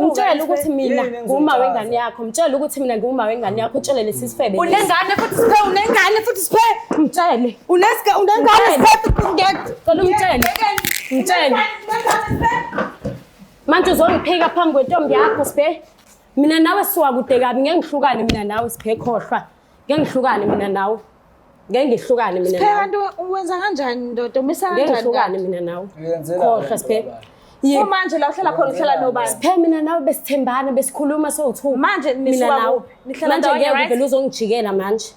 Umtshela ukuthi mina nguma wengane yakho. Umtshela ukuthi mina nguma wengane yakho. Utshele lesi sifebe. Unengane futhi Siphe, unengane futhi Siphe. Umtshele. Unengane Siphe. Ngiyacela umtshele. Umtshele. Manje uzongiphika phambi kwentombi yakho Siphe. Mina nawe siwa kude kabi ngeke ngihlukane mina nawe Siphe khohlwa. Ngeke ngihlukane mina nawe. Ngeke ngihlukane mina nawe. Siphe kanti wenza kanjani ndoda? Umisa kanjani? Ngeke ngihlukane mina nawe. Khohlwa Siphe. Manje la uhlala khona uhlala nobani? Siphe mina nawe besithembana besikhuluma so2. Manje nisuka kuphi? Nihlala ndawonye right? right? Manje ngeke uzongijikela manje.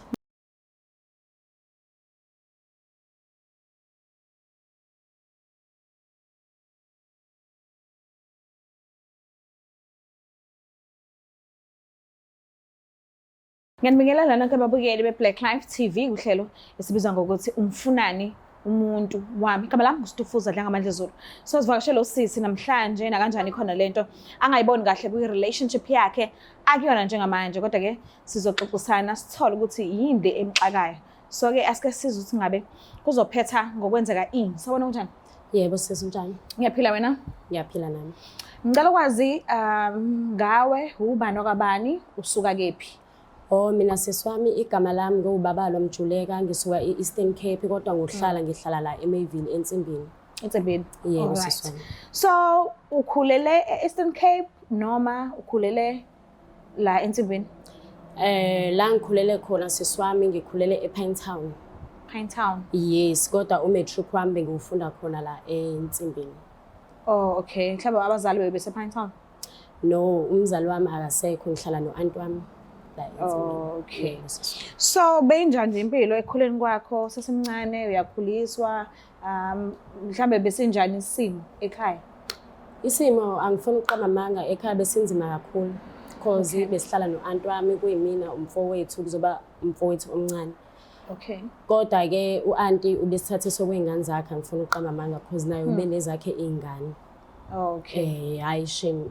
Ngiyanibingelela lana ababukeli beBlack Life TV uhlelo esibizwa ngokuthi umfunani umuntu wami. Igama lami nguStufuza Dlangamandla Zulu. Sozivakashela usisi namhlanje na kanjani khona lento angayiboni kahle kwi relationship yakhe akuyona njengamanje kodwa ke sizoxoxisana sithole ukuthi yini le emxakayo. So ke asike sizwe ukuthi ngabe kuzophetha ngokwenzeka ini. Sawona kanjani? Yebo sisi njani? Ngiyaphila wena? Ngiyaphila nami. Ngicela ukwazi ngawe ubani okabani usuka kephi? Oh mina seswami igama lami ngubaba Mjuleka ngisuka eEastern Cape kodwa ngihlala la eMayville eNtsimbini. ENtsimbini. Yebo seswami. So ukhulele eEastern Cape noma ukhulele la eNtsimbini? La ngikhulele khona seswami ngikhulele ePinetown. Pinetown. Yes kodwa umatric wami ngiwufunda khona la eNtsimbini. Oh okay. Mhlawumbe abazali bese Pinetown? No umzali wami akasekho ngihlala noaunt wami. Oh, okay. So benjani impilo ekhuleni kwakho sesemncane uyakhuliswa mhlambe besenjani isimo ekhaya? Isimo angifuni uqamba amanga ekhaya besinzima kakhulu because besihlala noaunt wami kuyimina umfowethu kuzoba umfowethu omncane. Okay. Kodwa ke uanti ubesithathe sokwengane zakhe angifuni uqamba amanga because naye ube nezakhe izingane. Okay. Hayi shame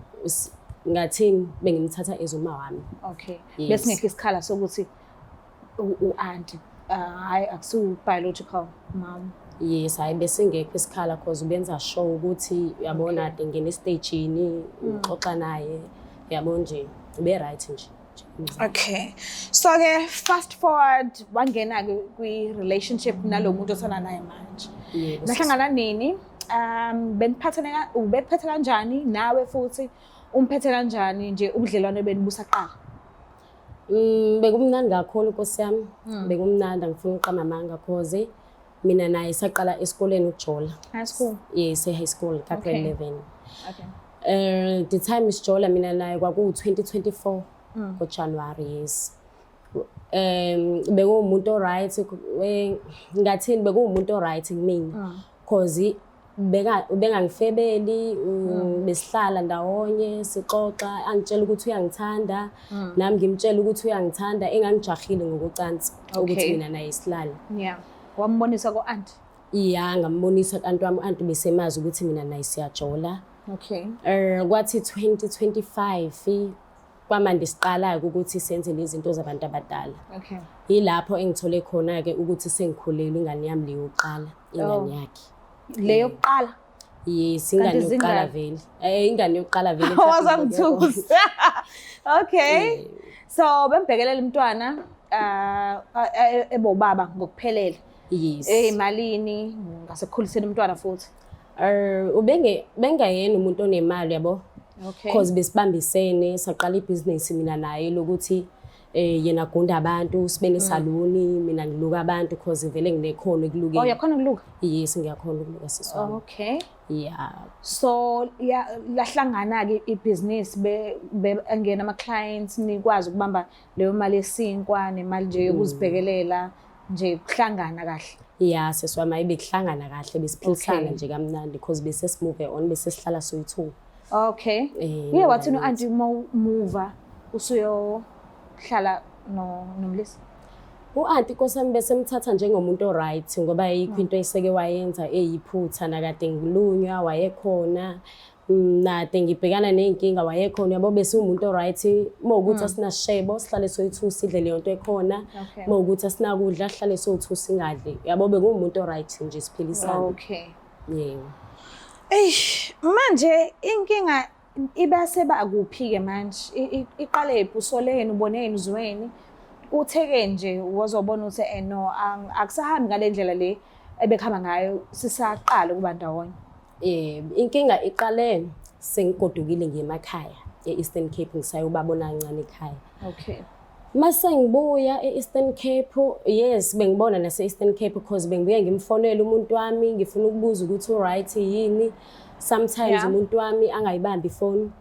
ngathini bengimthatha ezuma wami. Okay. Bese ngeke isikhala sokuthi uanti hayi akusu biological mom. Yes hayi bese ngeke isikhala because ubenza show ukuthi uyabona ade ngene stageini uxoxa naye yabo nje ube right nje. Okay. So ke fast forward wangena kwi relationship nalomuntu othana naye manje. Nahlangana nini? Beniphathana ubephethe kanjani nawe futhi umphethe kanjani nje ubudlelwane benu busaqala? Bekumnandi kakhulu Nkosi yami. Bekumnandi angifuni uqamba amanga because mina naye saqala esikoleni uJola. High school? Yes, high school ka grade 11. Okay. The time is Jola mina naye kwaku 2024 ngoJanuary yes. Bekuwumuntu oright ngathini bekuwumuntu oright kumina because ubengangifebeli besihlala ndawonye sixoxa angitshela ukuthi uyangithanda nami ngimtshela ukuthi uyangithanda engangijahile ngokucansi ukuthi mina naye isilala. Yeah. Wambonisa ko aunt? Yeah ngambonisa kanti wami aunt besemazi ukuthi mina naye siyajola. Okay. Kwathi 2025 kwamanje siqala ukuthi senze lezi zinto zabantu abadala. Okay. Yilapho engithole khona ke ukuthi sengikhulele ingane yami leyo uqala ingane yakhe. Leyo yokuqala? Yes, ingane yokuqala vele. Ingane yokuqala vele. Wazangithusa. Okay. So bembhekelela umntwana ebobaba ngokuphelele. Yes. Malini ngasekukhuliseni umntwana futhi? Bengayena umuntu onemali yabo. Okay. Because besibambisene saqala ibusiness mina naye lokuthi yena gunda abantu sibe nesaluni mina ngiluka abantu because vele nginekhono ekulukeni. Oh yakhona ukuluka? Yes ngiyakhona ukuluka siswami. Okay. Yeah. So lahlangana ke ibusiness angena ama clients nikwazi ukubamba leyo mali esinkwa nemali nje yokuzibhekelela nje kuhlangana kahle. Yeah seswami ayibekuhlangana kahle besiphilisana nje kamnandi because bese simove on bese sihlala soyi2. Okay. Yeke wathi no auntie move usuyo hlala nomlisi. Uanti Nkosami bese mthatha njengomuntu oright ngoba ayikho into eseke wayenza eyiphutha nakade ngilunywa wayekhona nade ngibhekana nenkinga wayekhona yabo bese umuntu oright mawukuthi asinashebo sihlale soyi2 sidle leyo nto ekhona mawukuthi asinakudla sihlale soyi2 singadli yabo bekuwumuntu oright nje siphilisana. Okay. Yebo. Manje inkinga ibase bakuphi-ke manje? Iqalephi, usoleni, uboneni, uzweni? Utheke nje wazobona ukuthi no akusahambi ngale ndlela le ebekuhamba ngayo sisaqala ukuba ndawonye. Inkinga iqale sengigodukile ngemakhaya e-Eastern Cape ngisayobabona kancane ekhaya. Okay. Mase ngibuya e-Eastern Cape, yes bengibona nase-Eastern Cape because bengibuye ngimfonele umuntu wami ngifuna ukubuza ukuthi u-right yini. Sometimes umuntu wami angayibambi ifoni.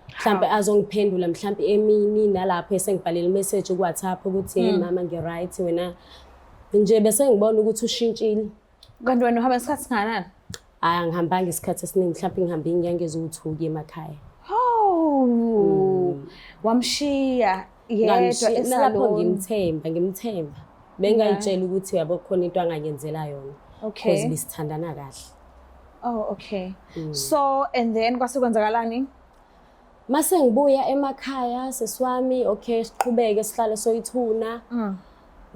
Mhlambe azongiphendula mhlambe emini nalapho esengibhalele message ku WhatsApp ukuthi hey mama ngi-right wena nje bese ngibona ukuthi ushintshile. Kanti wena uhamba isikhathi singanani? Angihambanga isikhathi esiningi mhlambe ngihambe inyanga eziwu2 emakhaya. Wamshiya yedwa esaloni. Ngimthemba. Bengayitshela ukuthi yabo khona into anganyenzela yona. Okay. Because bisithandana kahle. Oh, okay. So and then kwasekwenzakalani? Mase ngibuya emakhaya sesiwami okay siqhubeke sihlale soyithuna.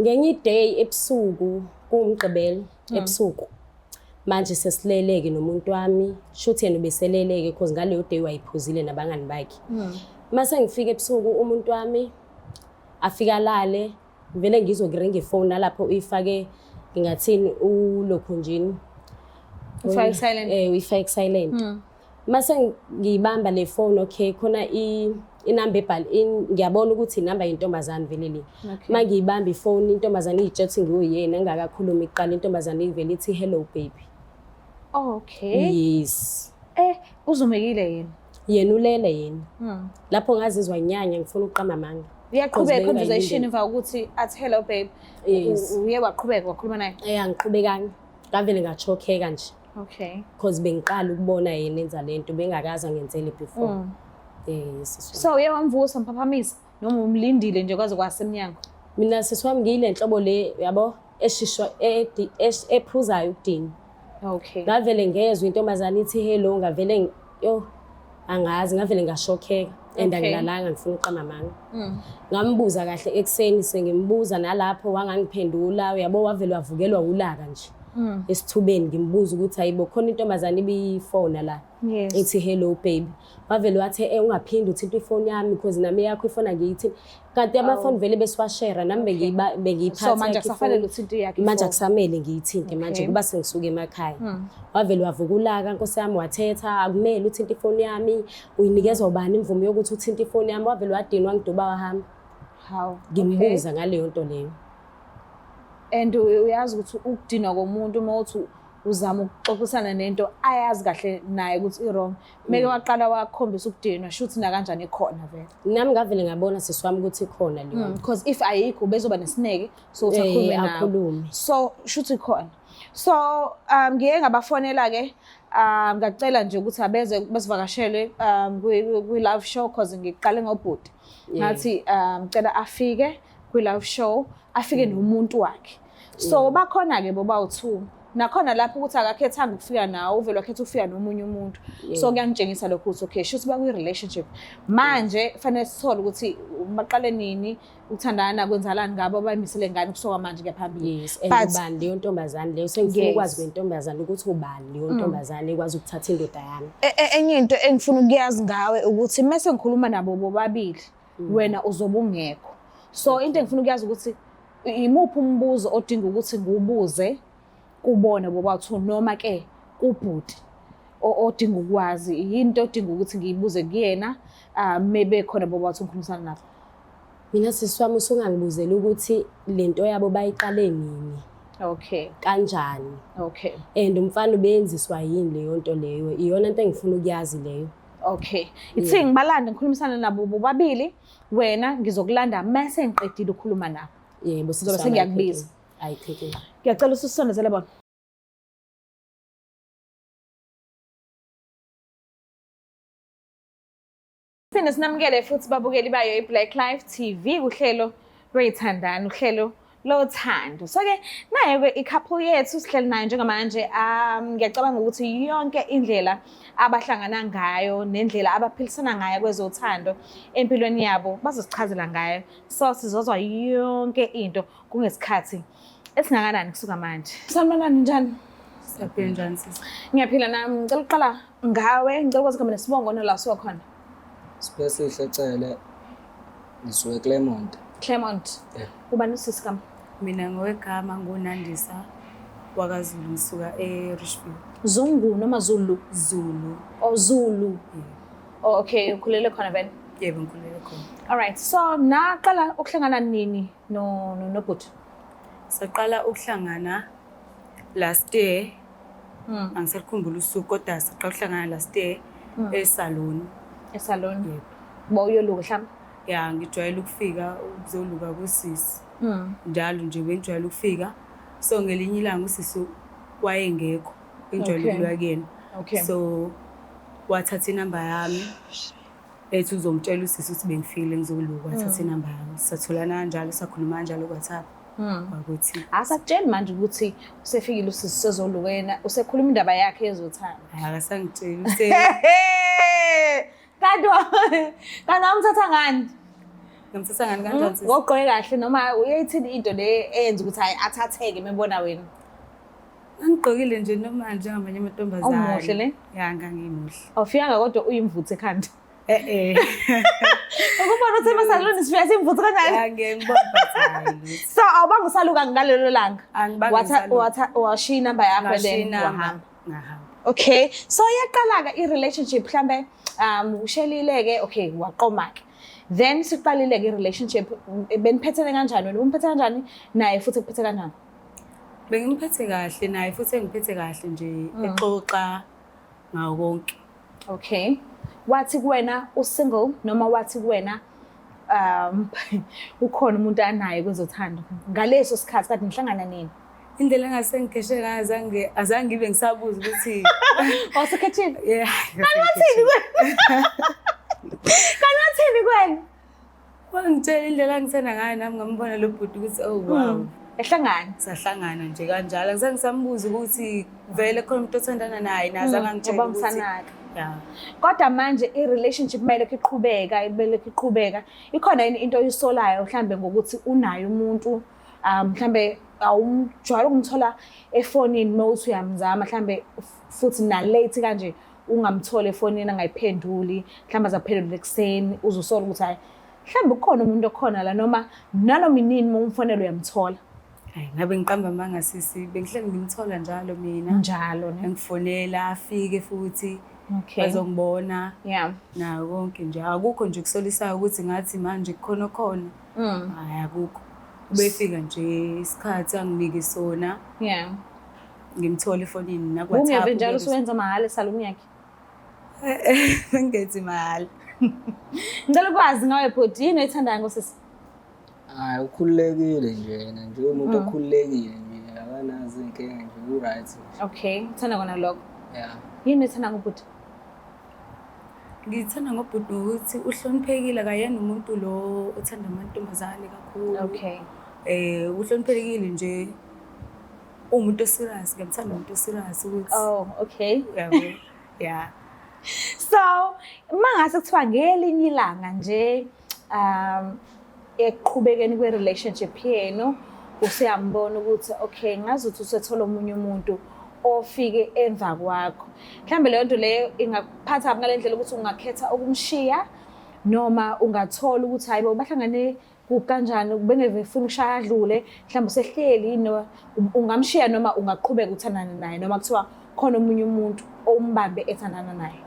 Ngenye day ebusuku kumgqibelo ebusuku. Manje sesileleke nomuntu wami shuthi yena ubeseleleke because ngaleyo day wayiphuzile nabangani bakhe. Mase ngifika ebusuku umuntu wami afika lale vele ngizokuringa ifone nalapho uyifake ngingathini ulokhunjini. Ufake silent. Uyifake silent. Mase ngiyibamba le phone okay khona inamba ngiyabona ukuthi inamba yentombazane vele le. Mangiyibamba ifone intombazane iyitshethi ngiyuyena ngingakakhuluma iqala intombazane ivele ithi hello baby. Okay. Yes. Uzumekile yena. Yena ulele yena. Lapho ngazizwa inyanya ngifuna ukuqama amanga. Uyaqhubeka conversation emva ukuthi athi hello babe. Yes. Uye waqhubeka wakhuluma naye. Angiqhubekanga. Ngavele ngachokheka nje. Okay. Because bengiqala ukubona yena enza lento bengakaza ngenzele before. Yes. So uye wamvusa mphaphamiza noma umlindile nje kwaze kwasemnyango. Mina sesiwami ngiyile enhlobo le yabo eshishwa ephuzayo ukudini. Okay. Ngavele ngezwe intombazane ithi hello ngavele angazi ngavele ngashokheka and angilalanga ngifuna uqama amanga. Ngambuza kahle ekseni sengimbuza nalapho wangangiphendula uyabo wavele wavukelwa ulaka nje. Esithubeni ngimbuza ukuthi hayibo khona intombazane ibifona la. Ithi hello baby. Wavele wathi ungaphindi uthinta ifoni yami because nami yakho ifona ngiyithi. Kanti amafoni vele besiwashare nami bengiyiphatha. So manje akusafanele uthinta yakhe. Manje akusamele ngiyithinte manje kuba sengisuka emakhaya. Wavele wavukulaka Nkosi yami wathetha akumele uthinta ifoni yami uyinikezwa ubani imvume yokuthi uthinta ifoni yami wavele wadinwa ngiduba wahamba. How? Ngimbuza ngaleyo nto leyo. And uyazi ukuthi ukudinwa komuntu uma uthi uzama ukuxoxisana nento ayazi kahle naye ukuthi i-wrong. Meke waqala wakhombisa ukudinwa shuthi na kanjani ikhona vele. Nami ngavele ngabona sisiwami ukuthi ikhona leyo. Because if ayikho bezoba nesineke so uthakhume nawe. So shuthi ikhona. So ngiye ngabafonela ke ngacela nje ukuthi abeze besivakashele kwi live show because ngiqale ngobhuti. Ngathi ngicela afike kwi live show afike nomuntu wakhe. So bakhona ke boba u2 nakhona lapho ukuthi akakhethanga ukufika nawe uvela wakhetha ukufika nomunye umuntu. So kuyangitshengisa lokho ukuthi okay shuthi bakwi relationship manje kufanele sithole ukuthi baqale nini ukuthandana kwenzalani ngabo abayimisele ngani kusoka manje kuyaphambili. Yes and ubani leyo ntombazane leyo sengifuna ukwazi kwentombazane ukuthi ubani leyo ntombazane ekwazi ukuthatha indoda yami. Enye into engifuna ukuyazi ngawe ukuthi mase ngikhuluma nabo bobabili wena uzobe ungekho. So into engifuna ukuyazi ukuthi imuphi umbuzo odinga ukuthi ngiwubuze kubona bobathu noma ke kubhuti odinga ukwazi into odinga ukuthi ngiyibuze kuyena maybe khona bobathu ngikhulumisana nabo. Mina sisiwami usungangibuzela ukuthi lento yabo bayiqale nini. Okay. Kanjani. Okay. And umfana ubenziswa yini leyo nto leyo iyona into engifuna ukuyazi leyo. Okay. Ithi ngibalanda ngikhulumisana nabo bobabili wena ngizokulanda mase ngiqedile ukukhuluma nabo. Yebo sizobe sengiyakubiza. Ayikheke. Ngiyacela usisondezele bona. Sina sinamukele futhi babukeli bayo iBlack Life TV uhlelo lwethandana uhlelo lothando. So ke naye ke i-couple yethu sihleli nayo njengamanje ngiyacabanga ukuthi yonke indlela abahlangana ngayo nendlela abaphilisana ngayo kwezothando empilweni yabo bazosichazela ngayo. So sizozwa yonke into kungesikhathi esingakanani kusuka manje. Sanibonani njani? Siyaphila njani sisi? Ngiyaphila nami. Ngicela uqala ngawe, ngicela ukwazi kama nesibongo nala usuka khona. Siphesihle Cele. Ngisuke Claremont. Claremont. Yeah. Ubani usisi kami? Mina ngowegama ngunandisa wakaZulu ngisuka eRichfield. Zungu noma Zulu? Zulu. Oh Zulu. Oh okay, ukhulele khona vele. Yebo ngikhulele khona. All right. So naqala ukuhlangana nini no Bhuti? Saqala ukuhlangana last year. Angisekhumbula usuku kodwa saqala ukuhlangana last year esalon. Esalon. Yebo. Bawuyoluka mhlawumbe? Ya ngijwayele ukufika ukuzoluka kusisi. Njalo nje bengijwayele ukufika. So ngelinye ilanga usisi wayengekho. Engijwayele ukuya kuyena. Okay. So wathatha inamba yami. Ethi uzomtshela usisi ukuthi bengifikile ngizoluka wathatha inamba yami. Satholana kanjalo sakhuluma kanjalo kwaThapha. Ukuthi Asakutsheli manje ukuthi usefikile usisi sezoluka yena usekhuluma indaba yakhe ezothanda. akasangitsheli Kanti wamthatha ngani? ngamthatha ngani kanjani sisi? Ngogqoke kahle noma uyayithini into le eyenza ukuthi hayi athatheke mebona wena? Angigqokile nje noma njengamanye amantombazane. Umuhle ne? Ya ngangimuhle. Awufikanga kodwa uyimvuthe ekhanda. Ukubona ukuthi emasaloni sifika simvuthe kanjani? Ya ngiyibona bathayile. So awubanga usaluka ngalelo langa. Angibanga ngisaluka. Washiya inamba yakho then wahamba. Okay. So yaqala ke i-relationship mhlambe ushelileke okay waqoma ke. Then siqalile ke i-relationship beniphethene kanjani wena? Umphethe kanjani naye futhi kuphethe kanjani? Bengimphethe kahle naye futhi engiphethe kahle nje exoxa ngawo konke. Okay. Wathi kuwena usingle noma wathi kuwena ukhona umuntu anaye kwezothando ngaleso sikhathi kade nihlangana nini? Indlela engasengikheshe ngayo azange ngibe ngisabuza ukuthi Wasekhethini? yeah. Kanti wathini kwena? Wangitshela indlela engithanda ngayo nami ngambona lo bhuti ukuthi oh wow. Ehlangana. Sahlangana nje kanjalo angizange ngisambuza ukuthi vele khona umuntu othandana naye naze angangitshela ukuthi yeah. Kodwa manje i-relationship kumele iqhubeka. Ikhona yini into oyisolayo mhlambe ngokuthi unayo umuntu mhlambe awumjwayele ukumthola efonini mawuthi uyamzama mhlambe futhi na late kanje ungamthola efonini angayiphenduli mhlambe azaphendula ekseni uzosola ukuthi hayi mhlambe ukhona umuntu okhona la noma nanoma inini mawumfonela uyamthola. Hayi ngabe ngiqamba manga sisi bengihleli ngimthola njalo mina. Njalo ne. Ngifonela afike futhi. Okay. Bazongibona. Yeah. Na konke nje akukho nje kusolisayo ukuthi ngathi manje khona hayi akukho ubefika nje isikhathi anginike sona Yeah. ngimthola efonini nakwaThapha Uyabe njalo usebenza mahhala esaluni yakhe? ngethi mahhala Ngicela ukwazi ngawe Bhuti yini oyithandayo ngosisi? Hayi ukhululekile nje yena nje umuntu okhululekile nje akanazi inkinga nje right. Okay, uthanda kona lokho. Yeah. Yini oyithanda ngobhuti? ngithanda ngobhuti ukuthi uhloniphekile akayena umuntu lo othanda amantombazane kakhulu. Okay. Uhloniphekile nje umuntu oserious ngiyamthanda umuntu oserious ukuthi Oh, okay. yabo yeah. So, mangase kuthiwa ngelinye ilanga nje eqhubekeni kwe-relationship yenu usiyambona ukuthi okay ngazi ukuthi usethola omunye umuntu ofike emva kwakho. Mhlambe leyo nto leyo ingakuphatha ngalendlela ukuthi ungakhetha ukumshiya noma ungathola ukuthi hayibo bahlangane kukanjani bengevefuna ukushaya adlule mhlambe usehleli no ungamshiya noma ungaqhubeka uthandana naye noma kuthiwa khona omunye umuntu ombambe ethandana naye.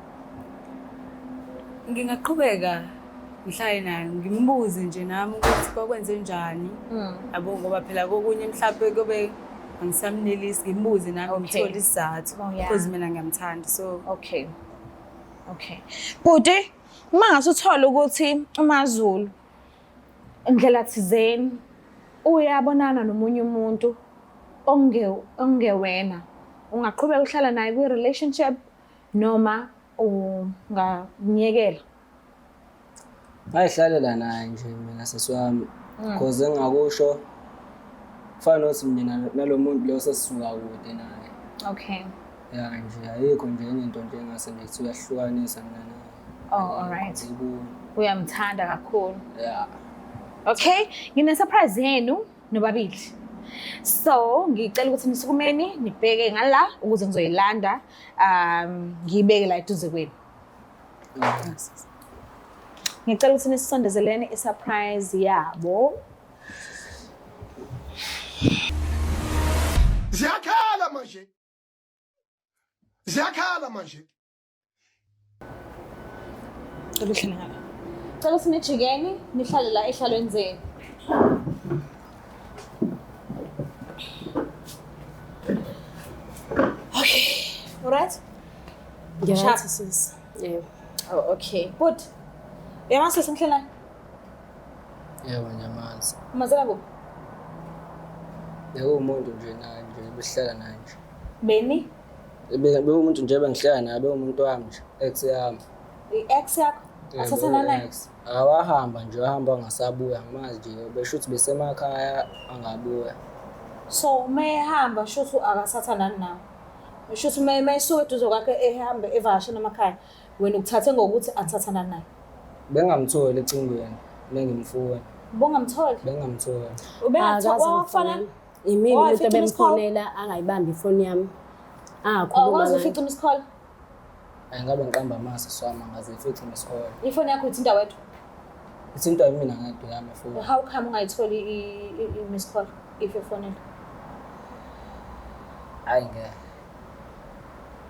Ngingaqhubeka ngihlale naye ngimbuze nje nami ukuthi kwakwenze njani yabo ngoba phela kokunye mhlawumbe kube angisamnelisi ngimbuze nami ngithola isizathu because mina ngiyamthanda so okay. Bhuti mangase uthola ukuthi uMaZulu indlela thizeni uyabonana nomunye umuntu ongewena ungaqhubeka uhlala naye kwi relationship noma unganyekela? Ayihlalela naye nje mina sesiwami because engakusho kufana nokuthi mina nalomuntu lo sesisuka kude naye. Okay. Yeah nje ayikho nje enye into nje engase ngithi uyahlukanisa mina naye. Oh all right. Uyamthanda kakhulu. Yeah. Okay, ngine surprise yenu nobabili. So ngicela ukuthi nisukumeni nibheke ngala ukuze ngizoyilanda ngiyibeke la eduze kwenu. Ngicela ukuthi nisondezelene i-surprise yabo. Ziyakhala manje. Ziyakhala manje. Uhlala ngala. Cela ukuthi nijikeni nihlale la ehlalweni zenu. Okay. Alright? Ngiyathi sis. Yebo. Oh, okay. But uyamazi sengihlala Yebo nyamazi. mazela kuphi? Bekuwumuntu nje naye nje behlala naye nje. Beni Bekuwumuntu nje bengihlala naye bekuwumuntu wami nje ex yami. i-ex yakho athathana naye. Awahamba nje wahamba ngasabuya ngimazi nje besho ukuthi besemakhaya angabuya. So mehamba shothi akasathanani nawe. Shothi mayisuka eduze kwakhe ehambe evashe namakhaya wena ukuthathe ngokuthi athathana naye. Bengamtholi ecingweni nengimfuni. Bongamtholi. Bengamtholi. Ubengafana Imini Oh, umuntu ifica i-miss call. ebemfonela angayibambi ifoni yami. Oh, Angakhuluma wazi naye. ufica miss call. Ayingabe ngiqamba amasi swami ngaze futhi ngisikole. Ifoni yakho ithinta wedwa. Ithinta yimina ngedwa yami futhi. How come ungayitholi i-miss call if your phone? Ayingeke.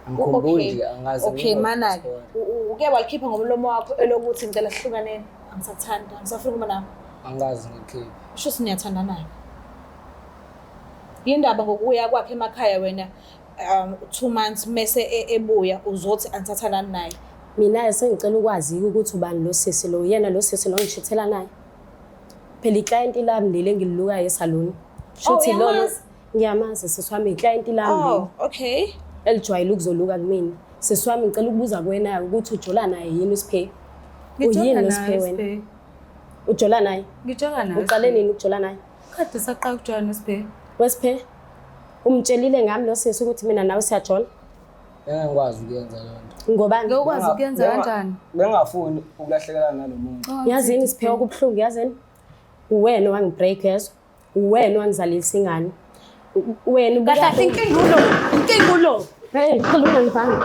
Angikhumbuli nje angazi. Okay mana uke walikhipha ngomlomo wakho elokuthi ngicela sihlukaneni angisathanda angisafuna ukuba nawe. Angazi ngikhiphi. Sho siniyathanda naye. Yindaba ngokuya kwakhe emakhaya wena 2 months mase ebuya uzothi angisathana naye. Mina sengicela ukwazi ukuthi ubani lo sisi lo yena lo sisi lo ngishithela naye. Phela iclient lami leli engililukayo esaluni. Shuthi lo ngiyamazi siswami iclient lami leli. Okay. Elijwayele ukuzoluka kumina. Siswami ngicela ukubuza kuwena ukuthi ujola naye yini uSiphe? Uyini uSiphe wena? Ujola naye? Ngijola naye. Uqale nini ukujola naye? Kade saqala ukujola noSiphe. WeSiphe? Umtshelile ngami lo sisi ukuthi mina nawe siyajola? Ngikwazi ukuyenza lonto. Ngobani? Ngokwazi ukuyenza kanjani? Bengafuni ukulahlekelana nalomuntu. Yazini Siphe okubhlungu yazini? Uwena wangibreak yezo. Uwena wangizalisa ingane. Wena Kahle inkingulo. Hey, khuluma ngibani?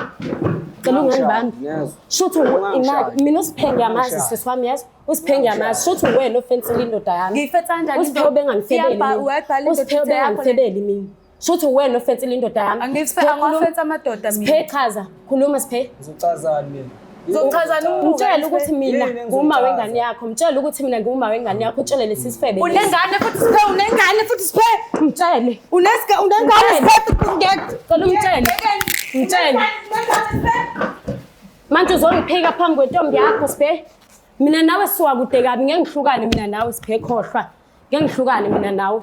Cela ungangibambi. Shuthi imali mina uSiphe ngiyamazi siswami yazi. uSiphe ngiyamazi shuthi wena ofensile indoda yami. Ngiyifetha kanjani? uSiphe bengangifebeli. Uyabhala uSiphe bengangifebeli mina. Shuthi wena ofensile indoda yami. Angifetha amadoda mina. Siphe chaza, khuluma Siphe. Ngizochazani mina? Uzochaza Mtshela ukuthi mina nguma wengane yakho. Mtshela ukuthi mina nguma wengane yakho. Utshele lesi sifebe. Unengane futhi Siphe, unengane futhi Siphe. Mtshele. Unengane Siphe ngeke. Cela umtshele. Mtshele. Manje uzongiphika phambi kwentombi yakho Siphe. Mina nawe siwa kude kabi ngeke ngihlukane mina nawe Siphe khohlwa. Ngeke ngihlukane mina nawe.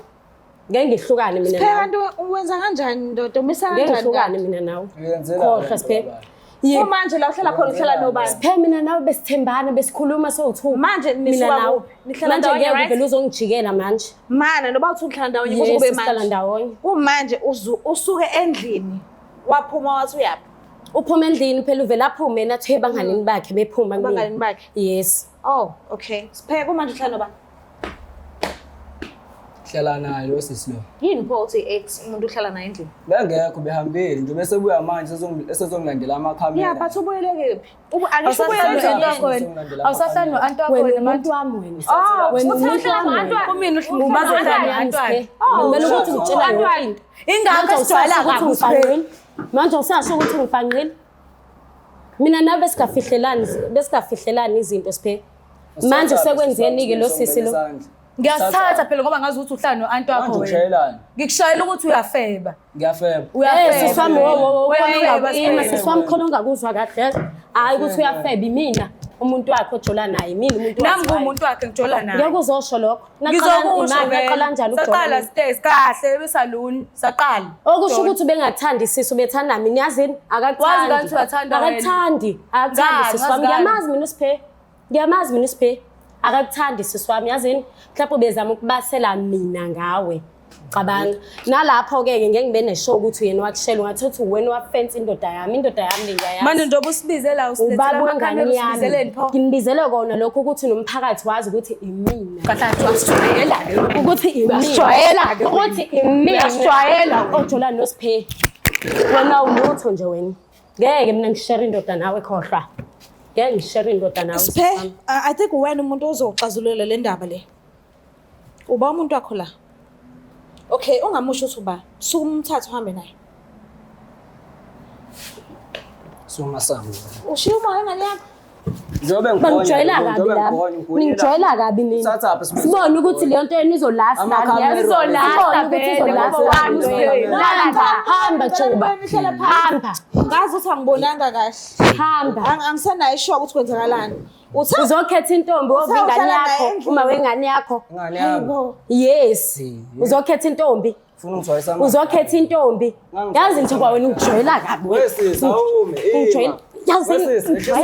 Ngeke ngihlukane mina nawe. Kanti uwenza kanjani ndoda umisa Ngeke kanjani? ngihlukane mina nawe. Ngiyenzela. Khohlwa Siphe. Yebo. Manje la uhlala khona uhlala nobani? Siphe mina nawe besithembana besikhuluma so2. Manje nisuka kuphi? Nihlala Manje ndawonye, ngeke right? vele uzongijikela manje. Mana noba uthi uhlala ndawonye kuze Yes, kube sihlala manje. ndawonye. Kumanje usuke endlini waphuma wathi uyaphi? Uphuma endlini phela uvela aphume nathi banganini bakhe bephuma kumina. Abanganini bakhe? Yes. Oh, okay. Siphe kumanje uhlala nobani? Hlala naye lo sisi lo. Yini pho uthi ex umuntu uhlala naye endlini? Bengekho behambile nje bese buya manje sezongilandela amakhamera. Yeah, but ubuyeleke kuphi? Angisho ubuyeleke endlini. Awusahlala no-anti wakho Wena wena umuntu manje. wami wena. Oh, Wena uthi umuntu uhlala wami no-anti wena. wakho. Kumina Umazi uhlala wami no-anti Siphe. wakho. Kumele ukuthi ngitshela yonke into. Ingakho sijwayela kabi uSiphe. Manje usasho ukuthi ngifanqile. Mina nawe besikafihlelani izinto Siphe. Manje sekwenzeni ke lo sisi lo. Ngiyasithatha phela ngoba ngazi ukuthi uhlala no-anti wakho Manje wena. ushayelani? Ngikushayela ukuthi uyafeba. Ngiyafeba. Siswami Uyafeba, ima Siphe. siswami khona ungakuzwa kahle. Hayi ukuthi uyafeba imina umuntu wakhe ojola naye mina umuntu wakhe. Nami ngumuntu wakhe ngijola naye. Ngeke uzosho lokho. Ngizokusho Naqala kanjani Saqala ukujola? stairs kahle besaluni. Saqala. Okusho ukuthi ubengathandi sisi ubethanda mina yazini Wazi akakuthandi. kanti uyathanda wena. Akakuthandi. Akakuthandi Ngani, siswami. wazi Ngiyamazi mina uSiphe. Ngiyamazi mina uSiphe. Akakuthandi siswami yazini. Mhlawumbe bezama ukubasela mina ngawe. cabanga nalapho-ke ngeke ngibe neshow ukuthi uyena wakushela ungathi uthi uwena wafensa indoda yami le ngiyayazi manje njengoba usibize la usilethela ubaba amakhamera wengane yami usibizeleni pho nginibizele kona lokho ukuthi nomphakathi wazi ukuthi imina kahlathi wasijwayela-ke ukuthi Uyasijwayela-ke ukuthi imina Uyasijwayela. ojolani nosiphe wena ulutho nje wena ngeke mina ngishare indoda nawe khohlwa ngeke ngishare indoda nawe Siphe, I think wena umuntu ozoxazulula le ndaba le. Uba umuntu wakho la. Okay, ungamusho ukuthi uba sukumthatha uhambe naye. Sungasamu. Ushiya uma ngane yakho. Njobe bangijwayela kabi lapha ningijwayela kabi nini sibone ukuthi leyo nto yenu izolasta hamba Juba hamba Ngazi ukuthi angibonanga kahle. hamba Angisenayo ishoka ukuthi kwenzakalani. Uthatha uzokhetha intombi ovingane yakho uma wengane yakho Ngane yami. yes uzokhetha intombi Ufuna ungithwalisa ama. uzokhetha intombi yazi nje kwa wena ungijwayela kabi Wesisa ume. ungijwayela yazi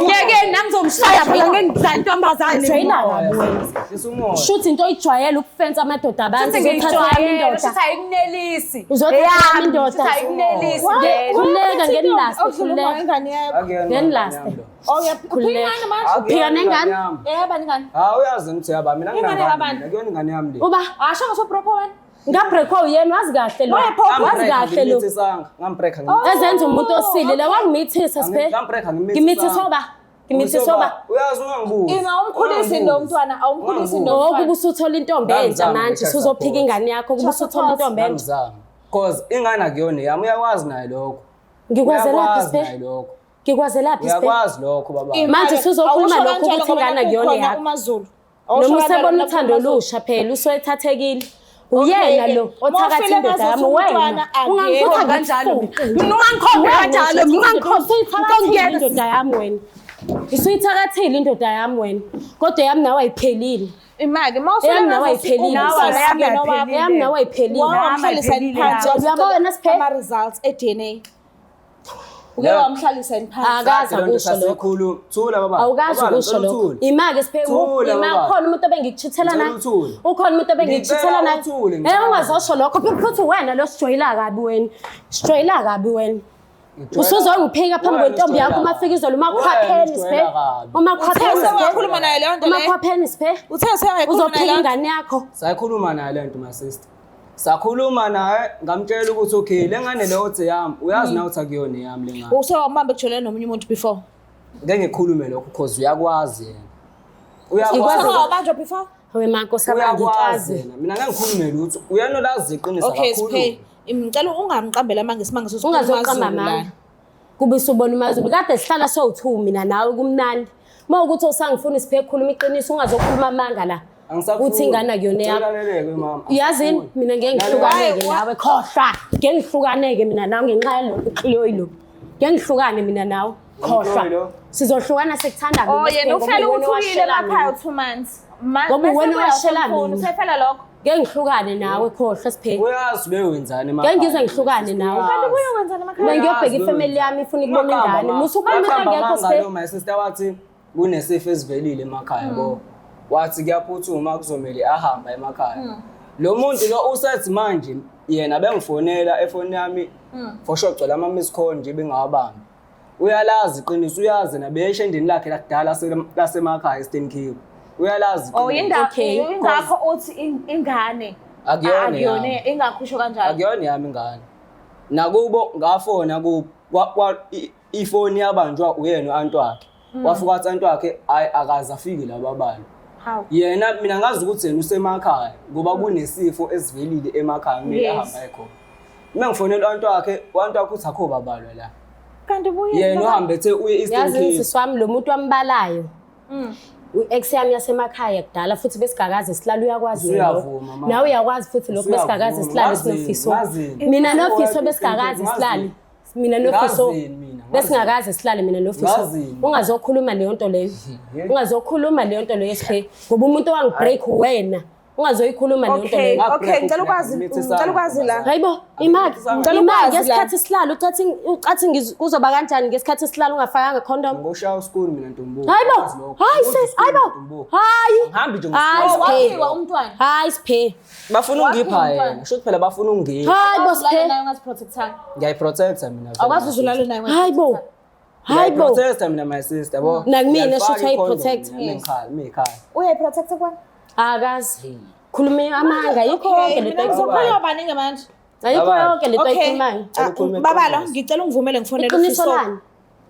ngeke nangizomshaya phela ngengidla intombazane ungijwayela kabi wena Isumoya. shuthi into oyijwayele ukufensa amadoda abantu Futhi uzothatha yami ngijwayele indoda futhi ayikunelisi uzothatha yami indoda futhi ayikunelisi khuleka ngenilaste Okhuluma khuleka ingane yakho. ngenilaste Oh yaphika manje. phika nengane Yeba ningane. Hawu uyazi ngithi yaba mina Ingane ngingane kabani? mina kuyona ingane yami le. uba Asho ngosopropho wena. ngabrekwa uyena wazi kahle lo wazi kahle lo Ngambreka ezenza umuntu osilile wangimithisa siphe ngimithisa oba ngimithisa oba Uyazi ungangibuzi. Ima umkhulisi lo mntwana awumkhulisi lo. ngokuba usuthola intombi entsha manje usuzophika ingane yakho kuba usuthola intombi entsha Cause ingane akuyona yami uyakwazi naye lokho. ngikwazelaphi Uyakwazi naye siphe lokho. ngikwazelaphi siphe Uyakwazi lokho baba. Manje suzokhuluma lokho ukuthi ingane akuyona yakho. uMaZulu. noma usebona uthando olusha phela usoyithathekile uyena lo othakathi indoda yami wena ungangikhupha kanjalo mina ungangikhombe kanjalo mina ungangikhombe indoda yami wena isuyithakathile indoda yami wena kodwa yami nawe ayiphelile Imake yami nawe ayiphelile yami nawe ayiphelile uyabo wena siphe ama results e-DNA. Uke wamhlalisa phansi. akazi akusho lokho Sikhulu thula baba. awukazi ukusho lokho imake siphe ima khona umuntu ebengikuchithela naye ukhona umuntu ebengikuchithela naye ungazosho lokho futhi wena lo sijwayela kabi wena sijwayela kabi wena usuzongiphika phambi kwentombi yakho umafika izolo umakhwapheni siphe umakhwapheni Wakhuluma naye leyo nto le. umakhwapheni siphe Uthe sewayikhuluma uzophika naye. ingane yakho Sayikhuluma naye lento my sister. Sakhuluma naye ngamtshela ukuthi okay lengane leyo othi yami uyazi na uthi akuyona yami lengane. Usewambamba kujolene nomunye umuntu before. Ngeke ngikhulume lokho because uyakwazi yena. Ikwazi Uyakwazi. wabanjwa before. wemankosi Uyakwazi abangikazi yena. Mina ngeke ngikhulume lutho. Uyena olazi iqinisa Okay, kakhulu. Siphe. Ngicela ungamqambela manje isimanga ungazoqamba mama kuba usubona uMaZulu kade sihlala so2 mina nawe kumnandi mawukuthi usangifuna isiphe khuluma iqiniso ungazokhuluma amanga la uthi ingane akuyona yakho yazini mina ngeke ngihlukaneke nawe khohlwa ngeke ngihlukaneke mina nawe ngenxa yalokho Chloe ngeke ngihlukane mina nawe khohlwa sizohlukana sekuthanda mina Oh yena ufela ukuthi uyile emakhaya 2 months. Ngoba wena washela mina. Usefela lokho. ngeke ngihlukane nawe khohlwa siphe Uyazi bewenzani emakhaya. ngeke ngize ngihlukane nawe Kanti kuyo kwenzani emakhaya? mina ngiyobheka ifamily yami ifuna ukubona ingane musubona ngekho siphe lo my sister wathi kunesifo esivelile emakhaya bo. Wathi kuyaphuthuma kuzomela ahamba emakhaya. Lo muntu lo usethi manje yena bengifonela efoni yami for sure cela ama miss call nje bengawabambi. Uyalazi iqiniso uyazi nabeshe endini lakhe lakudala lasemakhaya eStern Cape. Uyalazi. Oh yindaba Okay. ingakho uthi ingane. Akuyona Akuyona ingakhusho kanjalo. akuyona yami ingane. Nakubo ngafona ifoni yabanjwa uyena uAntu wakhe. Wafika wathi uAntu wakhe akaze afike laba bani. How? Yena mina ngazi ukuthi yena usemakhaya ngoba kunesifo esivelile emakhaya mina ahamba ekhona. Mina ngifonela uAntu wakhe uthi akho babalwa la. Kanti buye. Yena uhambe ethe uye Eastern yazi Cape. insisi wami lo muntu wambalayo ex yami yasemakhaya kudala futhi besigagazi silala uyakwazi Usuyavuma, mama. nawe uyakwazi futhi lokho besigagazi silala Ngazini, sinofiso ngazini. mina nofiso Ngazini, besigagazi ngazini. silala mina nofiso Ngazini mina, besingakaze silale mina nofiso Ngazini. ungazokhuluma leyo nto leyo ungazokhuluma leyo nto leyo siphe ngoba umuntu wangibreak wena ungazoyikhuluma leyo nto leyo Okay, ngicela ukwazi la. hayibo imaki ngesikhathi silala ucathi kuzoba kanjani ngesikhathi silala ungafakanga condom Ngoshaya uskulu mina Ntombo. hayibo hayi sis hayibo hayi Ngihambi nje Wakiwa umntwana. Hayi siphe. bafuna ungipha yena. Sho phela bafuna ungipha. Hayi bo Awuzulala siphe. naye ungaziprotectanga. Ngiyayiprotecta mina. Awukwazi uzulala naye Hayi bo. Hayi bo. Ngiyayiprotecta mina my sister yabo. Nakumina shothi ayiprotect. Mikhaya. Uyayiprotecta kwani? Akazi. Khuluma amanga yikho konke lento Ngizokhuluma baningi manje. ayikho yonke lento Okay. ayikhulumayo. Babalwa, ngicela ungivumele ngifonele Iqiniso uFiso. lani?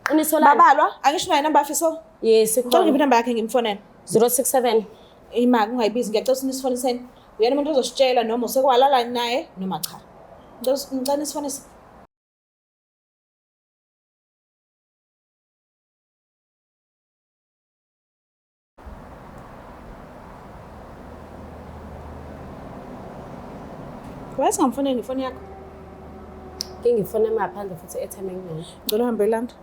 Iqiniso lani? Babalwa, angisho naye number Fiso. Yes, Ngicela ngiphi ikhona. number yakhe ngimfonele. 067. Imali ungayibizi ngiyacela ukuthi nisifoniseni. Uyena umuntu ozositshela noma usekwalala naye noma cha. Ngicela nisifonise. Wayethi ngamfonela ifoni yakho. Ngingifona emaphandle futhi airtime enginayo. Ngicela uhambe elanda.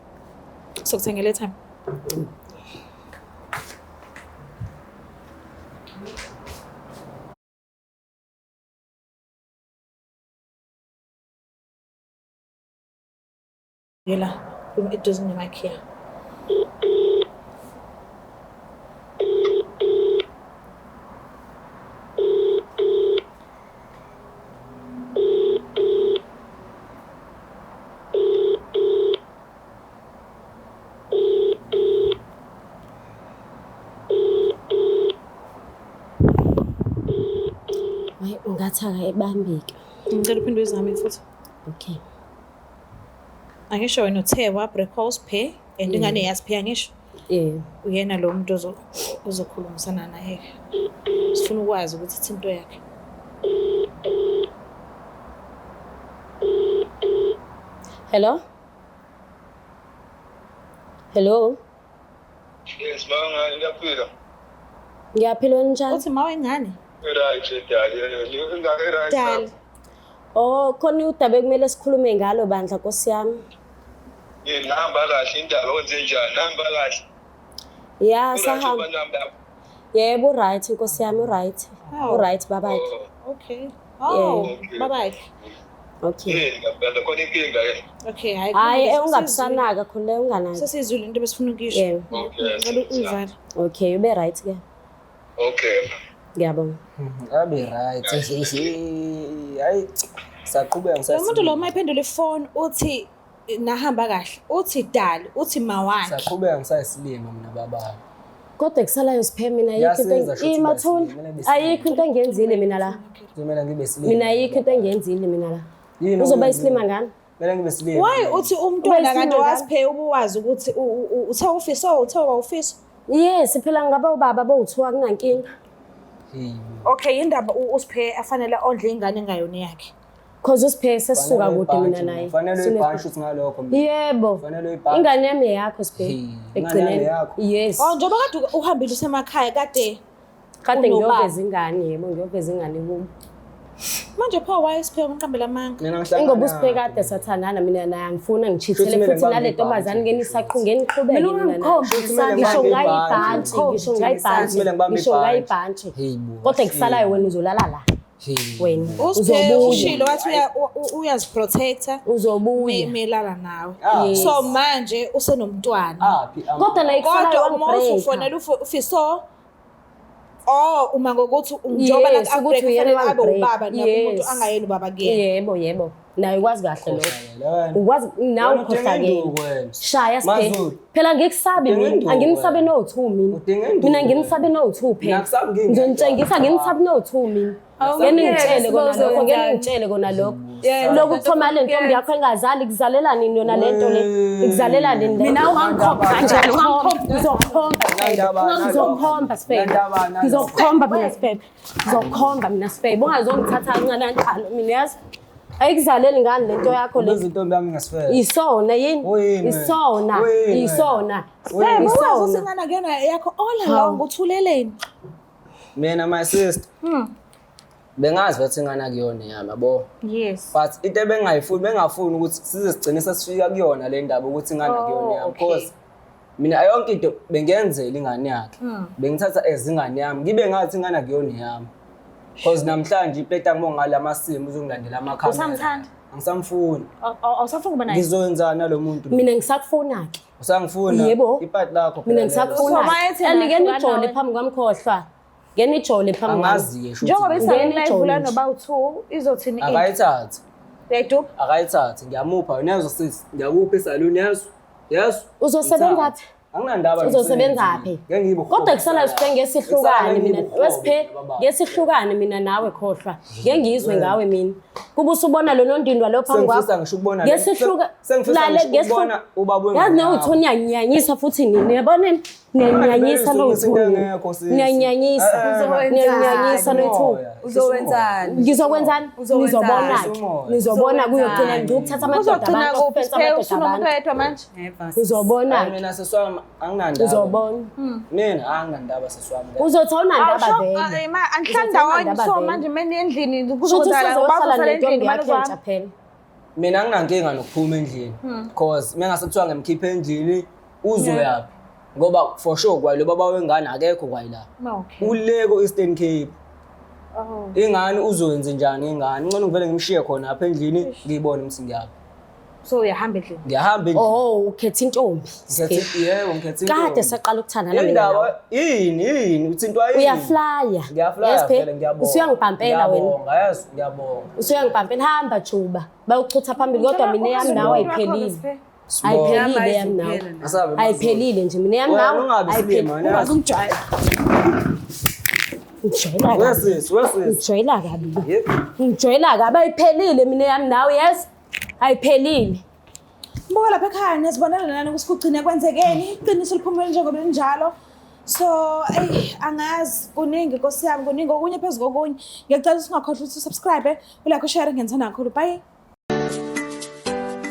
Sokuthengela airtime. Yela, it doesn't mean like here. Hayi ungathi akayibambeki. Ngicela uphinde uzame futhi. Okay. Angisho wena uthe wabreakhouse pay and ingane yasiphe angisho. Uyena lo muntu ozokhulumisana naye. Sifuna ukwazi ukuthi ithinto yakhe. Hello? Hello? Yes, manga ngiyaphila. Ngiyaphila njani? Uthi mawe ngane? Right, dali. Ngingake right. Dali. Oh, khona udaba ekumele sikhulume ngalo bandla Nkosi yami. Ngihamba kahle indaba kwenze njani? Namba kahle. Yeah, sahamba. Yebo, right Nkosi yami, right. Oh. Right babakhe. Okay. Oh, bye-bye. Okay. Ngiyabona khona inkinga ke. Okay, hayi. Hayi ungabusanaka khona le unganaki. Sesizwile into besifuna ukuyisho. Yeah. Okay. Ngicela uyivala. Okay, ube right ke. Okay. Ngiyabonga. Abe right. Hayi saqhubeka Lo muntu lo mayiphendula ifoni uthi nahamba kahle. Uthi dali, uthi mawani. saqhubeka ngisayisilima mina baba. Kodwa kusalayo siphe mina ayikho into imathoni. Ayikho into engenzile mina la. Kumele ngibe silima. Mina ayikho into engenzile mina la. Uzoba isilima ngani? Kumele ngibe silima. Why uthi umntwana kanti wasiphe ubuwazi ukuthi uthe uFiso uthe uFiso? Yes, phela ngaba ubaba bowuthiwa kunankinga. Okay, indaba usiphe afanele ondle ingane engayona yakhe. Cause usiphe sesisuka kude mina naye. Fanele uyibhanshe uthi ngalokho mina. Yebo. Fanele uyibhanshe. Ingane yami yakho siphe. Ekugcineni. Yes. Oh, njengoba kade uhambile usemakhaya kade Ngiyoveza ingane yebo ngiyoveza ingane kubo. manje pho wayesiphe umqambela amanga. Mina ngihlangana. Ingoba usiphe kade sathandana mina naye angifuna ngishithele futhi nale ntombazane ngenisaqhungeni niqhubeke mina naye. Ngisho ngayibhantshi, ngisho ngayibhantshi. Ngisho ngayibhantshi. Kodwa kusalayo wena uzolala la. Wena Usiphe ushilo wathi uyaziprotecta. uzobuya. Melala nawe. So manje usenomntwana. Kodwa la ikusalayo Kodwa uma ufonela uFiso uma ngokuthi njengoba la upgrade kufanele abe ubaba nakumuntu angayeni ubaba kuyena. Yebo. Naye ukwazi kahle lokho. Ukwazi nawe ukhohlakele. Shaya siphe. Phela ngikusabi mina. Anginisabe no2 mina. Mina nginisabe no2 phela. Ngizonitshengisa nginisabe no2 mina. Ngiyangitshele kona lokho, ngiyangitshele kona lokho. Lokho kuthoma le ntombi yakho engazali kuzalela nini yona lento le? Ikuzalela nini le? Mina ungangikhomba kanjani? Ngizokhomba siphe. Ngizokhomba mina siphe. Ngizokhomba mina siphe. Ungazongithatha kancane kanjalo mina yazi. Ayikuzaleli ngani lento yakho le? Izintombi yami ngasifela. Isona yini? Isona. Isona. Isona. Usengana kuyona yakho all along uthuleleni. Mina my sister. Bengazi bathi ngana kuyona yami yabo. Yes. But into bengafuni ukuthi size sigcine sesifika kuyona le ndaba ukuthi ngana kuyona yami because mina yonke into bengenzela ingane yakhe. Bengithatha ezingane yami ngibe ngathi ngana kuyona yami. Because namhlanje ipleta ngibongala amasimo uzongilandela amakhaya. Usamthanda? Angisamfuni. Awusafuna kuba naye? Ngizoyenza nalomuntu. Mina ngisakufuna ke. Usangifuna Yebo. ipart lakho. Mina ngisakufuna. Andike nijole phambi kwamkhohlwa. ngenijole phambi kwami. Angazi sho. Njengoba Ngene isayivula ijoli. noba u2 izothini Akayithathe. Yedwa. Akayithathe ngiyamupha uyazo sis. Ngiyakupha esaluni yazo. Yes. Uzosebenza phi? Anginandaba. Uzosebenza phi? Kodwa kusana siphe ngesihlukane mina. Wesiphe ngesihlukane mina nawe khohlwa. Ngeke ngizwe ngawe mina. Kuba usubona lo nondindwa lo phambi kwakho. Sengifisa ngisho ukubona. Ngesihluka. Sengifisa ukubona ubaba. Yazi nawuthi unyanyanyisa futhi nini? Uyabona? Nyanyanyisa nawuthi. Nyanyanyisa. Nyanyanyisa nawuthi. Uzowenzani? Ngizokwenzani? Nizobona ke. Nizobona kuyogcina ngikuthatha amadoda Uzogcina abantu. kuphi siphe usunomuntu oyedwa manje? Uzobona. Mina seswami anginandaba. Uzobona. Mina anginandaba seswami. Uzothi awunandaba vele. Angihlanda so manje mina endlini Shuthi kuzodala uzohlala ubasala endlini nentombi yakho manje entsha phela. Mina anginankinga nokuphuma endlini because mengase kuthiwa ngemkhipha endlini uzoyapi ngoba for sure kwalo baba wengane akekho kwayila Okay. uleko Eastern Cape Oh. ingane uzowenza njani ingane ngcono ngivele ngimshiye khona apha endlini ngiyibone ukuthi ngiyaphi So uyahamba endlini. ngiyahamba endlini Oh, ukhetha intombi. yebo ngikhethe Kade saqala ukuthandana mina. indaba yini uthintwa yini Uyaflya. ngiyaflya vele ngiyabonga Usuyangibhampela wena. ngiyabonga yes ngiyabonga Usuyangibhampela hamba Juba. Bayuchutha phambili kodwa mina yami nawe ayiphelile. Ayiphelile yami nawe. asabe Ayiphelile nje mina yami nawe. ungabi silima Ungaze ungijwayele. Ngijwayela kabi. wesis Ngijwayela kabi. Ngijwayela kabi ayiphelile mina yami nawe yes. Ayiphelile. Mbuka lapha ekhaya nezibonela nani ukuthi kugcine kwenzekeni iqiniso liphumele njengoba linjalo. So angazi kuningi Nkosi yami kuningi okunye phezulu kokunye ngiyacela singakhohlwa ukuthi subscribe ulike share ngenzana kakhulu bye.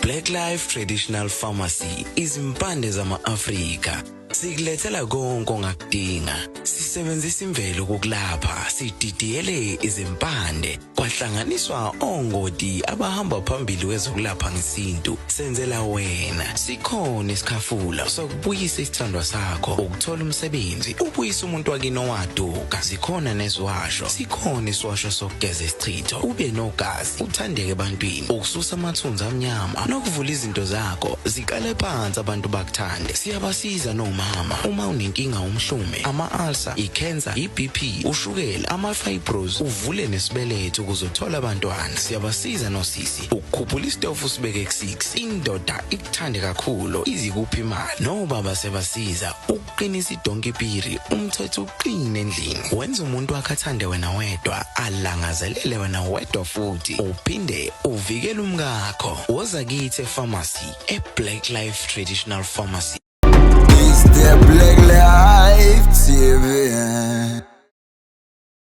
Black Life Traditional Pharmacy izimpande zama-Afrika. Sikulethela konke ongakudinga. Sisebenzisa imvelo kokulapha, sididiyele izimpande, kwahlanganiswa ongoti abahamba phambili kwezokulapha ngesintu. Senzela wena. Sikhona isikhafula sokubuyisa isithandwa sakho, ukuthola umsebenzi, ubuyisa umuntu wakini owaduka. Sikhona neziwasho. Sikhona isiwasho sokugeza isichitho, ube nogazi, uthandeke ebantwini, ukususa amathunzi amnyama, nokuvula izinto zakho ziqale phansi abantu bakuthande. Siyabasiza noma uma unenkinga umhlume, ama-ulcer, i-cancer, i-BP, ushukela, ama-fibros, uvule nesibeletho ukuzothola abantwana. Siyabasiza nosisi ukukhuphula isitofu sibeke ku6, indoda ikuthande kakhulu izikuphi imali. Nobaba sebasiza ukuqinisa idonkipiri, umthetho uqine endlini. Wenza umuntu wakhe athande wena wedwa, alangazelele wena wedwa futhi uphinde uvikele umkakho. Woza kithi epharmacy eBlack Life Traditional Pharmacy. It's the Black Life TV.